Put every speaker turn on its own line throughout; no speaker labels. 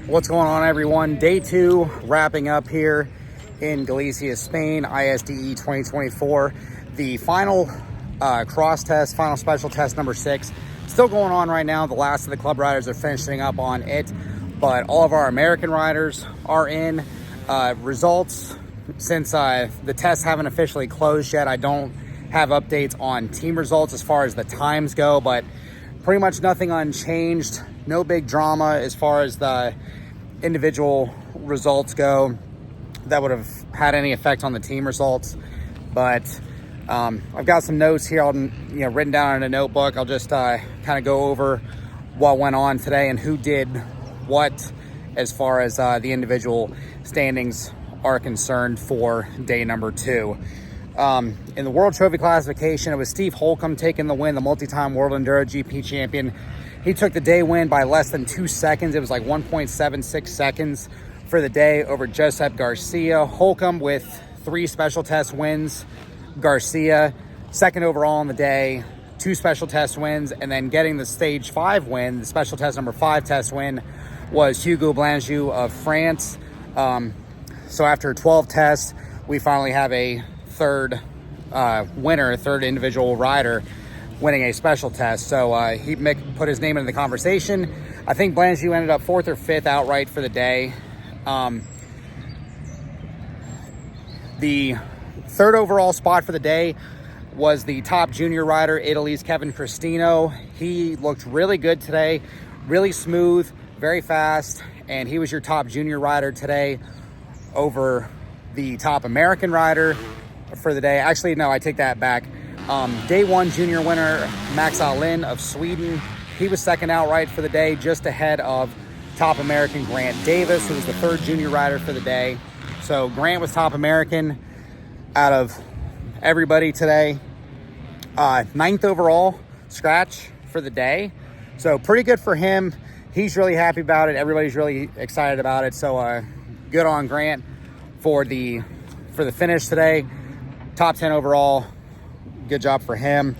What's going on, everyone? Day 2 wrapping up here in Galicia, Spain, ISDE 2024. The final cross test, final special test number 6, still going on right now. The last of the club riders are finishing up on it, but all of our American riders are in. Results, since the tests haven't officially closed yet, I don't have updates on team results as far as the times go, but pretty much nothing unchanged. No big drama as far as the individual results go that would have had any effect on the team results. But I've got some notes here, written down in a notebook. I'll just kind of go over what went on today and who did what as far as the individual standings are concerned for day number 2. In the World Trophy classification, it was Steve Holcomb taking the win, the multi-time World Enduro GP champion. He took the day win by less than 2 seconds. It was like 1.76 seconds for the day over Josep Garcia. Holcomb with 3 special test wins. Garcia, second overall on the day, 2 special test wins, and then getting the stage 5 win, the special test number 5 test win, was Hugo Blanjou of France. So after 12 tests, we finally have a third winner, third individual rider winning a special test. So he put his name into the conversation. I think Blanjou ended up 4th or 5th outright for the day. The third overall spot for the day was the top junior rider, Italy's Kevin Cristino. He looked really good today, really smooth, very fast, and he was your top junior rider today over the top American rider for the day. Actually, no, I take that back. Day 1 junior winner, Max Alin of Sweden. He was second outright for the day, just ahead of top American Grant Davis, who was the 3rd junior rider for the day. So Grant was top American out of everybody today. 9th overall scratch for the day. So pretty good for him. He's really happy about it. Everybody's really excited about it. So good on Grant for the finish today. Top 10 overall. Good job for him.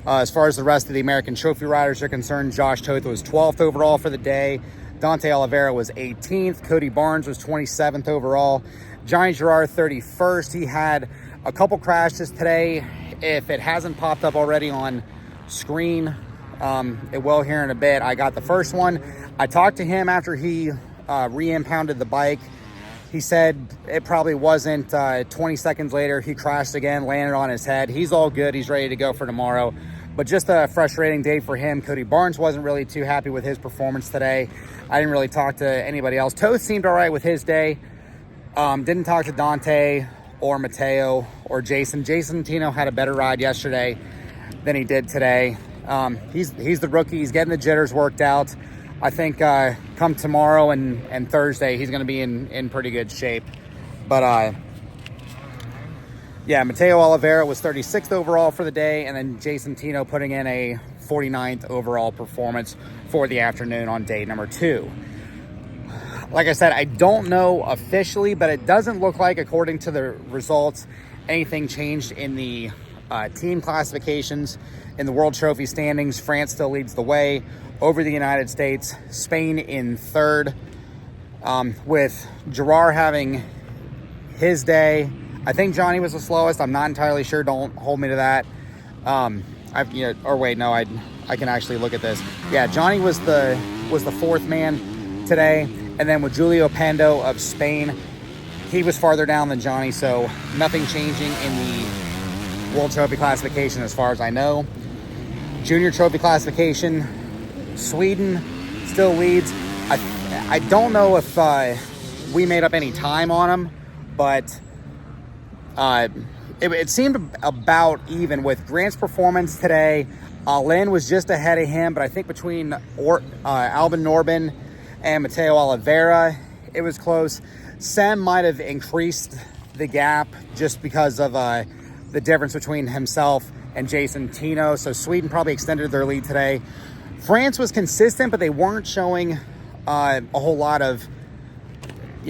As far as the rest of the American Trophy riders are concerned, Josh Toth was 12th overall for the day. Dante Oliveira was 18th. Cody Barnes was 27th overall. Johnny Girard 31st. He had a couple crashes today. If it hasn't popped up already on screen, it will here in a bit. I got the first one. I talked to him after he re-impounded the bike. He said it probably wasn't 20 seconds later, he crashed again, landed on his head. He's all good. He's ready to go for tomorrow. But just a frustrating day for him. Cody Barnes wasn't really too happy with his performance today. I didn't really talk to anybody else. Toth seemed all right with his day. Didn't talk to Dante or Matteo or Jason. Jason Tino had a better ride yesterday than he did today. He's the rookie. He's getting the jitters worked out. I think come tomorrow and Thursday, he's going to be in pretty good shape. But yeah, Matteo Oliveira was 36th overall for the day, and then Jason Tino putting in a 49th overall performance for the afternoon on day number 2. Like I said, I don't know officially, but it doesn't look like, according to the results, anything changed in the team classifications. In the World Trophy standings, France still leads the way over the United States. Spain in 3rd, with Girard having his day. I think Johnny was the slowest. I'm not entirely sure. Don't hold me to that. I can actually look at this. Yeah, Johnny was the 4th man today, and then with Julio Pando of Spain, he was farther down than Johnny. So nothing changing in the World Trophy classification as far as I know. Junior Trophy classification, Sweden still leads. I don't know if we made up any time on him, but it seemed about even with Grant's performance today. Lynn was just ahead of him, but I think between Albin Norbin and Matteo Oliveira, it was close. Sem might have increased the gap just because of the difference between himself and Jason Tino. So Sweden probably extended their lead today. France was consistent, but they weren't showing a whole lot of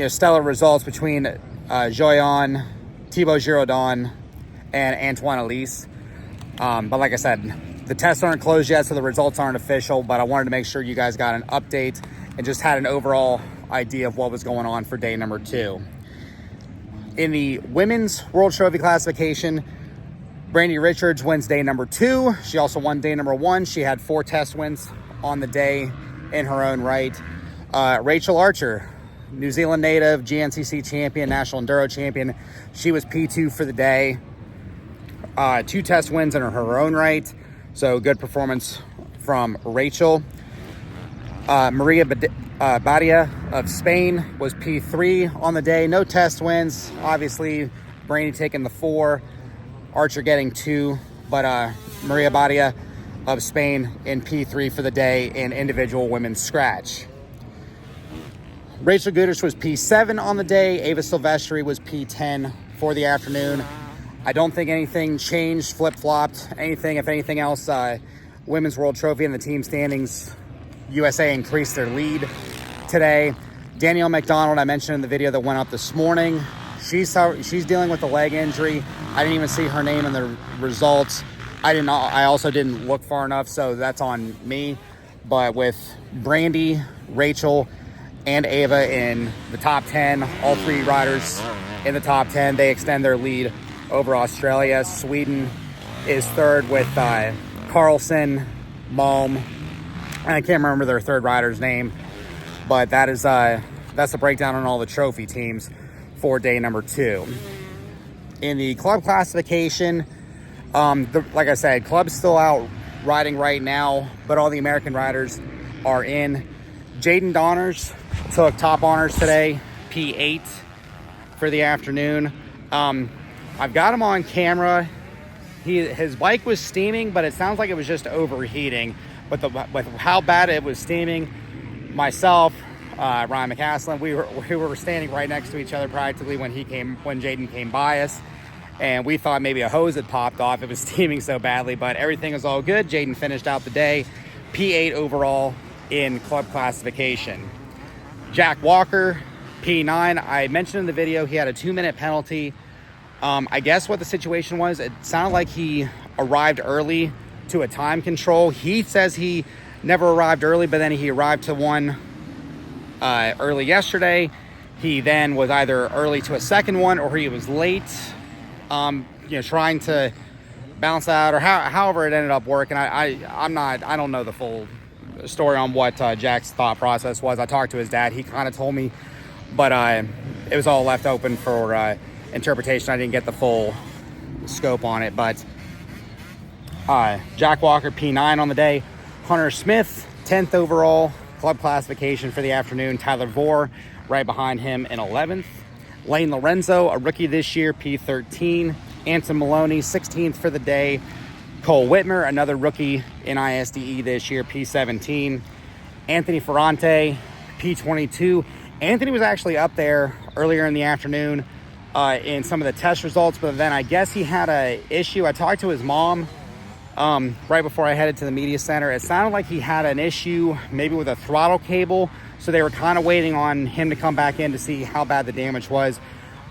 stellar results between Joyon, Thibaut Giraudon, and Antoine Elise. But like I said, the tests aren't closed yet, so the results aren't official, but I wanted to make sure you guys got an update and just had an overall idea of what was going on for day number 2. In the women's World Trophy classification, Brandy Richards wins day number 2. She also won day number 1. She had 4 test wins on the day in her own right. Rachel Archer, New Zealand native, GNCC champion, national enduro champion. She was P2 for the day. 2 test wins in her own right. So good performance from Rachel. Maria Badia of Spain was P3 on the day. No test wins. Obviously, Brandy taking the 4. Archer getting 2. But Maria Badia of Spain in P3 for the day in individual women's scratch. Rachel Gudish was P7 on the day. Ava Silvestri was P10 for the afternoon. I don't think anything changed, flip-flopped, anything. If anything else, Women's World Trophy in the team standings, USA increased their lead today. Danielle McDonald, I mentioned in the video that went up this morning. She's dealing with a leg injury. I didn't even see her name in the results. I also didn't look far enough, so that's on me. But with Brandy, Rachel, and Ava in the top 10, all 3 riders in the top 10, they extend their lead over Australia. Sweden is 3rd with Carlson, Malm, and I can't remember their 3rd rider's name, but that's the breakdown on all the trophy teams for day number 2. In the club classification, like I said, club's still out riding right now, but all the American riders are in. Jaden Donners took top honors today, P8 for the afternoon. I've got him on camera. His bike was steaming, but it sounds like it was just overheating. But with how bad it was steaming, myself, Ryan McCaslin, we were standing right next to each other practically when Jaden came by us, and we thought maybe a hose had popped off. It was steaming so badly, but everything was all good. Jaden finished out the day, P8 overall in club classification. Jack Walker, P9. I mentioned in the video he had a 2-minute penalty. I guess what the situation was, it sounded like he arrived early to a time control. He says he never arrived early, but then he arrived to one early yesterday. He then was either early to a second one or he was late, trying to balance out, or however it ended up working. I don't know the full story on what Jack's thought process was. I talked to his dad. He kind of told me, but it was all left open for interpretation. I didn't get the full scope on it, but Jack Walker, P9 on the day. Hunter Smith, 10th overall club classification for the afternoon. Tyler Vore right behind him in 11th. Lane Lorenzo, a rookie this year, P13. Anson Maloney, 16th for the day. Cole Whitmer, another rookie in ISDE this year, P17. Anthony Ferrante, P22. Anthony was actually up there earlier in the afternoon in some of the test results, but then I guess he had an issue. I talked to his mom right before I headed to the media center. It sounded like he had an issue maybe with a throttle cable, so they were kind of waiting on him to come back in to see how bad the damage was.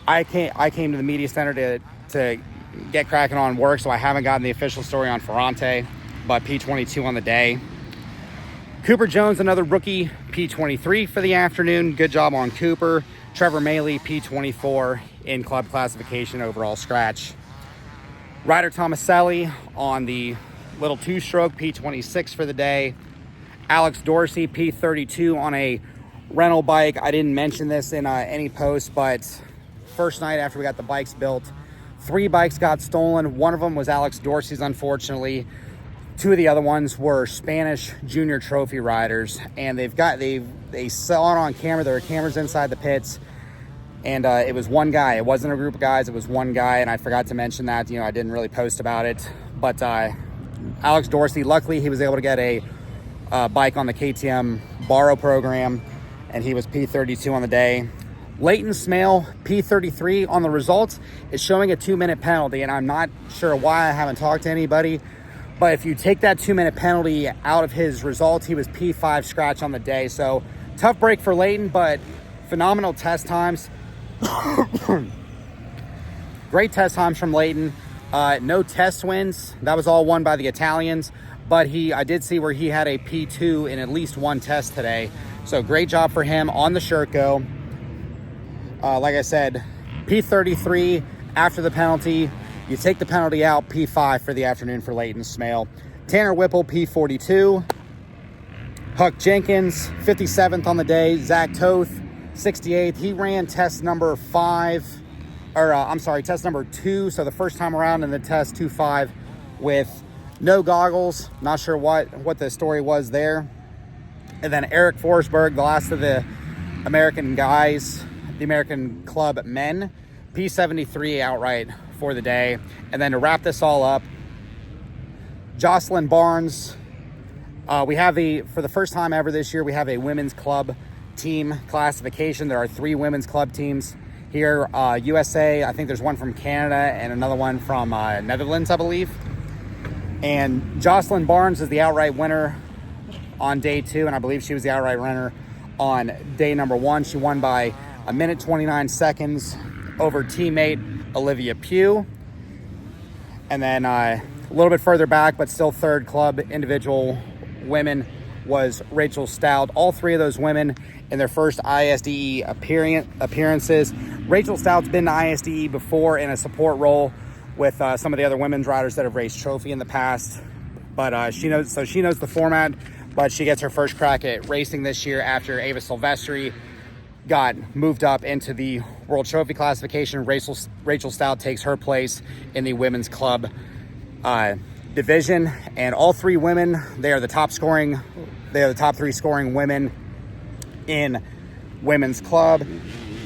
I came to the media center to get cracking on work, so I haven't gotten the official story on Ferrante, but P22 on the day. Cooper Jones, another rookie, P23 for the afternoon. Good job on Cooper. Trevor Maley, P24 in club classification overall scratch. Ryder Tomaselli on the little 2-stroke, P26 for the day. Alex Dorsey, P32 on a rental bike. I didn't mention this in any post, but first night after we got the bikes built, 3 bikes got stolen. One of them was Alex Dorsey's, unfortunately. 2 of the other ones were Spanish junior trophy riders, and they saw it on camera. There were cameras inside the pits, and it was one guy. It wasn't a group of guys. It was one guy, and I forgot to mention that. I didn't really post about it, but Alex Dorsey, luckily he was able to get a bike on the KTM borrow program, and he was P32 on the day. Leighton Smale, P33 on the results, is showing a 2-minute penalty, and I'm not sure why. I haven't talked to anybody, but if you take that 2-minute penalty out of his results, he was P5 scratch on the day. So tough break for Leighton, but phenomenal test times. Great test times from Leighton. No test wins. That was all won by the Italians, but I did see where he had a P2 in at least one test today. So great job for him on the shirt go. Like I said, P33 after the penalty. You take the penalty out, P5 for the afternoon for Leighton Smale. Tanner Whipple, P42. Huck Jenkins, 57th on the day. Zach Toth, 68th. He ran test number 5, or test number 2. So the first time around in the test, 2.5 with no goggles. Not sure what the story was there. And then Eric Forsberg, the last of the American guys, the American Club men, P73 outright for the day. And then to wrap this all up, Jocelyn Barnes, we have for the first time ever this year, we have a women's club team classification. There are 3 women's club teams here. USA, I think there's one from Canada and another one from Netherlands, I believe. And Jocelyn Barnes is the outright winner on day 2, and I believe she was the outright winner on day number 1. She won by 1 minute 29 seconds over teammate Olivia Pugh. And then a little bit further back, but still third club individual women, was Rachel Stout. All 3 of those women in their first ISDE appearances. Rachel Stout's been to ISDE before in a support role with some of the other women's riders that have raced trophy in the past, but she knows the format. But she gets her first crack at racing this year after Ava Silvestri got moved up into the World Trophy classification. Rachel Stout takes her place in the women's club division. And all 3 women, they are the top 3 scoring women in women's club.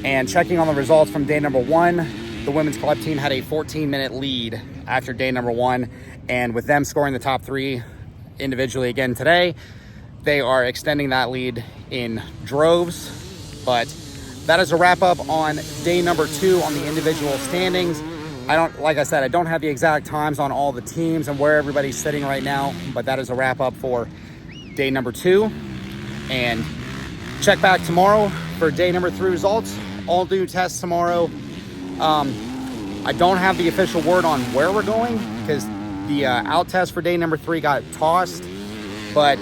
And checking on the results from day number 1, the women's club team had a 14-minute lead after day number 1. And with them scoring the top 3 individually again today, they are extending that lead in droves. But that is a wrap up on day number 2 on the individual standings. Like I said, I don't have the exact times on all the teams and where everybody's sitting right now, but that is a wrap up for day number 2. And check back tomorrow for day number 3 results. All new tests tomorrow. I don't have the official word on where we're going because the out test for day number 3 got tossed, but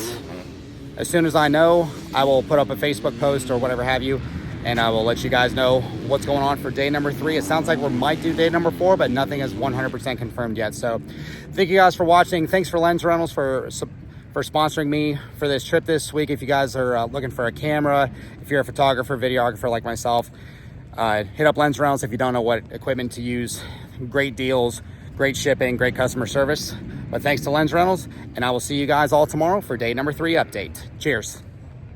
as soon as I know, I will put up a Facebook post or whatever have you, and I will let you guys know what's going on for day number 3. It sounds like we might do day number 4, but nothing is 100% confirmed yet. So thank you guys for watching. Thanks for Lens Rentals for sponsoring me for this trip this week. If you guys are looking for a camera, if you're a photographer, videographer like myself, hit up Lens Rentals if you don't know what equipment to use. Great deals, great shipping, great customer service. But thanks to Lens Rentals, and I will see you guys all tomorrow for day number 3 update. Cheers.